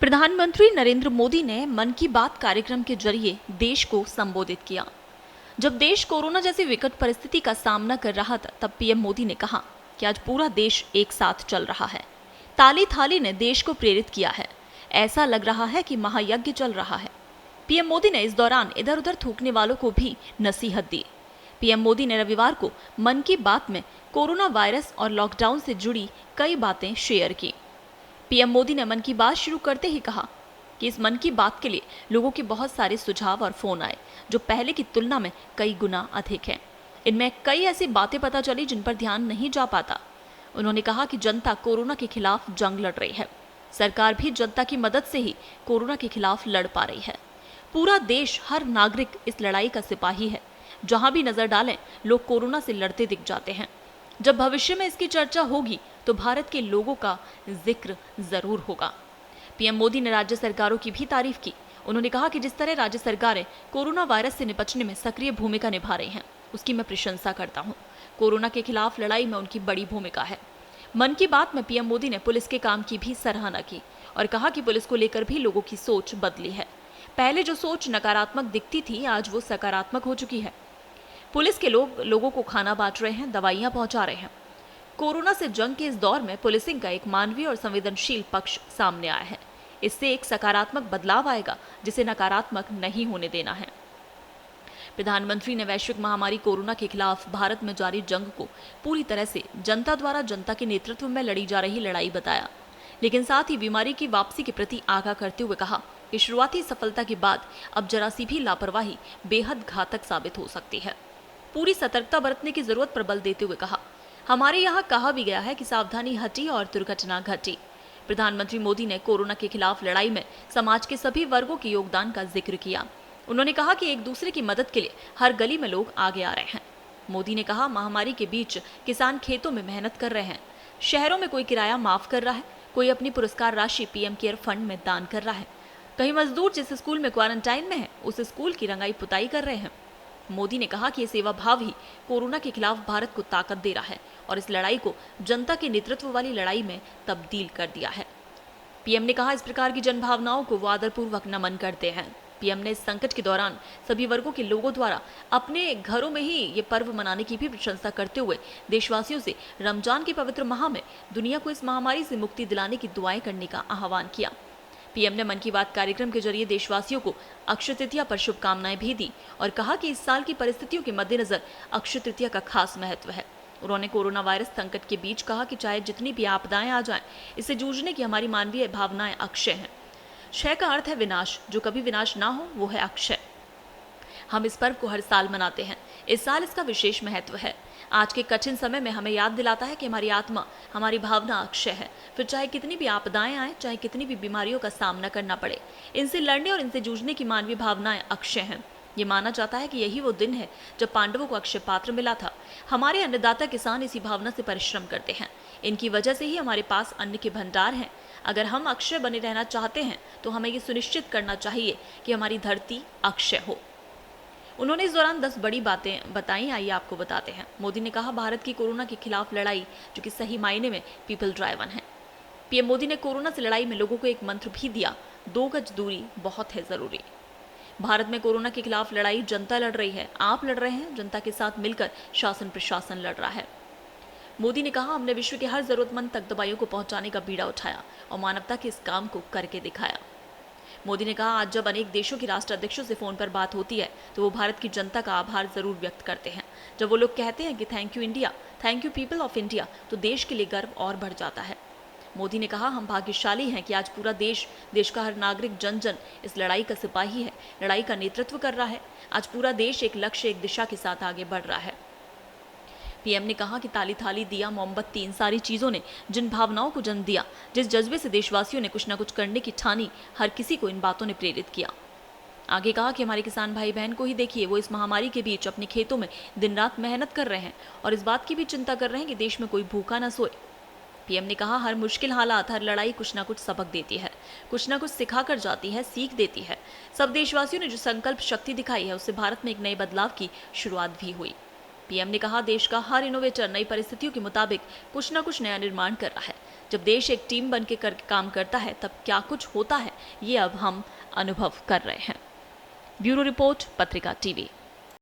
प्रधानमंत्री नरेंद्र मोदी ने मन की बात कार्यक्रम के जरिए देश को संबोधित किया। जब देश कोरोना जैसी विकट परिस्थिति का सामना कर रहा था, तब पीएम मोदी ने कहा कि आज पूरा देश एक साथ चल रहा है। ताली थाली ने देश को प्रेरित किया है। ऐसा लग रहा है कि महायज्ञ चल रहा है। पीएम मोदी ने इस दौरान इधर उधर थूकने वालों को भी नसीहत दी। पीएम मोदी ने रविवार को मन की बात में कोरोना वायरस और लॉकडाउन से जुड़ी कई बातें शेयर की। पीएम मोदी ने मन की बात शुरू करते ही कहा कि इस मन की बात के लिए लोगों के बहुत सारे सुझाव और फोन आए, जो पहले की तुलना में कई गुना अधिक हैं। इनमें कई ऐसी बातें पता चली जिन पर ध्यान नहीं जा पाता। उन्होंने कहा कि जनता कोरोना के खिलाफ जंग लड़ रही है। सरकार भी जनता की मदद से ही कोरोना के खिलाफ लड़ पा रही है। पूरा देश, हर नागरिक इस लड़ाई का सिपाही है। जहां भी नजर डालें, लोग कोरोना से लड़ते दिख जाते हैं। जब भविष्य में इसकी चर्चा होगी तो भारत के लोगों का जिक्र जरूर होगा। पीएम मोदी ने राज्य सरकारों की भी तारीफ की। उन्होंने कहा कि जिस तरह राज्य सरकारें कोरोना वायरस से निपटने में सक्रिय भूमिका निभा रही हैं, उसकी मैं प्रशंसा करता हूं। कोरोना के खिलाफ लड़ाई में उनकी बड़ी भूमिका है। मन की बात में पीएम मोदी ने पुलिस के काम की भी सराहना की और कहा कि पुलिस को लेकर भी लोगों की सोच बदली है। पहले जो सोच नकारात्मक दिखती थी, आज वो सकारात्मक हो चुकी है। पुलिस के लोग लोगों को खाना बांट रहे हैं, दवाइयां पहुंचा रहे हैं। कोरोना से जंग के इस दौर में पुलिसिंग का एक मानवीय और संवेदनशील पक्ष सामने आया है। इससे एक सकारात्मक बदलाव आएगा, जिसे नकारात्मक नहीं होने देना है। प्रधानमंत्री ने वैश्विक महामारी कोरोना के खिलाफ भारत में जारी जंग को पूरी तरह से जनता द्वारा जनता के नेतृत्व में लड़ी जा रही लड़ाई बताया, लेकिन साथ ही बीमारी की वापसी के प्रति आगाह करते हुए कहा कि शुरुआती सफलता के बाद अब जरा सी भी लापरवाही बेहद घातक साबित हो सकती है। पूरी सतर्कता बरतने की जरूरत पर बल देते हुए कहा, हमारे यहाँ कहा भी गया है कि सावधानी हटी और दुर्घटना घटी। प्रधानमंत्री मोदी ने कोरोना के खिलाफ लड़ाई में समाज के सभी वर्गों के योगदान का जिक्र किया। उन्होंने कहा कि एक दूसरे की मदद के लिए हर गली में लोग आगे आ रहे हैं। मोदी ने कहा, महामारी के बीच किसान खेतों में मेहनत कर रहे हैं। शहरों में कोई किराया माफ कर रहा है, कोई अपनी पुरस्कार राशि पीएम केयर फंड में दान कर रहा है। कहीं मजदूर जिस स्कूल में क्वारंटाइन में है, उस स्कूल की रंगाई पुताई कर रहे हैं। मोदी ने कहा कि ये सेवा भाव ही कोरोना के खिलाफ भारत को ताकत दे रहा है और इस लड़ाई को जनता के नेतृत्व वाली लड़ाई में तब्दील कर दिया है। पीएम ने कहा, इस प्रकार की जनभावनाओं को वो आदरपूर्वक नमन करते हैं। पीएम ने इस संकट के दौरान सभी वर्गों के लोगों द्वारा अपने घरों में ही ये पर्व मनाने की भी प्रशंसा करते हुए देशवासियों से रमजान के पवित्र माह में दुनिया को इस महामारी से मुक्ति दिलाने की दुआएं करने का आह्वान किया। पीएम ने मन की बात कार्यक्रम के जरिए देशवासियों को अक्षय तृतीया पर शुभकामनाएं भी दी और कहा कि इस साल की परिस्थितियों के मद्देनजर अक्षय तृतीया का खास महत्व है। उन्होंने कोरोना वायरस संकट के बीच कहा कि चाहे जितनी भी आपदाएं आ जाएं, इससे जूझने की हमारी मानवीय भावनाएं अक्षय हैं। क्षय का अर्थ है विनाश, जो कभी विनाश ना हो वो है अक्षय। हम इस पर्व को हर साल मनाते हैं। इस साल इसका विशेष महत्व है। आज के कठिन समय में हमें याद दिलाता है कि हमारी आत्मा, हमारी भावना अक्षय है। फिर चाहे कितनी भी आपदाएं आए, चाहे कितनी भी बीमारियों का सामना करना पड़े, इनसे लड़ने और इनसे जूझने की मानवीय भावनाएं अक्षय हैं। ये माना जाता है कि यही वो दिन है जब पांडवों को अक्षय पात्र मिला था। हमारे अन्नदाता किसान इसी भावना से परिश्रम करते हैं। इनकी वजह से ही हमारे पास अन्न के भंडार हैं। अगर हम अक्षय बने रहना चाहते हैं तो हमें ये सुनिश्चित करना चाहिए कि हमारी धरती अक्षय हो। उन्होंने इस दौरान 10 बड़ी बातें बताई, आइए आपको बताते हैं। मोदी ने कहा, भारत की कोरोना के खिलाफ लड़ाई जो कि सही मायने में पीपल ड्राइवन है। पीएम मोदी ने कोरोना से लड़ाई में लोगों को एक मंत्र भी दिया, 2 गज दूरी बहुत है जरूरी। भारत में कोरोना के खिलाफ लड़ाई जनता लड़ रही है, आप लड़ रहे हैं। जनता के साथ मिलकर शासन प्रशासन लड़ रहा है। मोदी ने कहा, हमने विश्व के हर जरूरतमंद तक दवाइयों को पहुंचाने का बीड़ा उठाया और मानवता के इस काम को करके दिखाया। मोदी ने कहा, आज जब अनेक देशों के राष्ट्राध्यक्षों से फोन पर बात होती है तो वो भारत की जनता का आभार जरूर व्यक्त करते हैं। जब वो लोग कहते हैं कि thank you India, thank you people of India, तो देश के लिए गर्व और बढ़ जाता है। मोदी ने कहा, हम भाग्यशाली हैं कि आज पूरा देश का हर नागरिक, जन जन इस लड़ाई का सिपाही है, लड़ाई का नेतृत्व कर रहा है। आज पूरा देश एक लक्ष्य, एक दिशा के साथ आगे बढ़ रहा है। पीएम ने कहा कि ताली थाली, दिया, मोमबत्ती, इन सारी चीजों ने जिन भावनाओं को जन्म दिया, जिस जज्बे से देशवासियों ने कुछ न कुछ करने की ठानी, हर किसी को इन बातों ने प्रेरित किया। आगे कहा कि हमारे किसान भाई बहन को ही देखिए, वो इस महामारी के बीच अपने खेतों में दिन रात मेहनत कर रहे हैं और इस बात की भी चिंता कर रहे हैं कि देश में कोई भूखा न सोए। पीएम ने कहा, हर मुश्किल हालात, हर लड़ाई कुछ ना कुछ सबक देती है, कुछ ना कुछ सिखा कर जाती है, सीख देती है। सब देशवासियों ने जो संकल्प शक्ति दिखाई है, उससे भारत में एक नए बदलाव की शुरुआत भी हुई। पीएम ने कहा, देश का हर इनोवेटर नई परिस्थितियों के मुताबिक कुछ ना कुछ नया निर्माण कर रहा है। जब देश एक टीम बन के काम करता है तब क्या कुछ होता है, ये अब हम अनुभव कर रहे हैं। ब्यूरो रिपोर्ट, पत्रिका टीवी।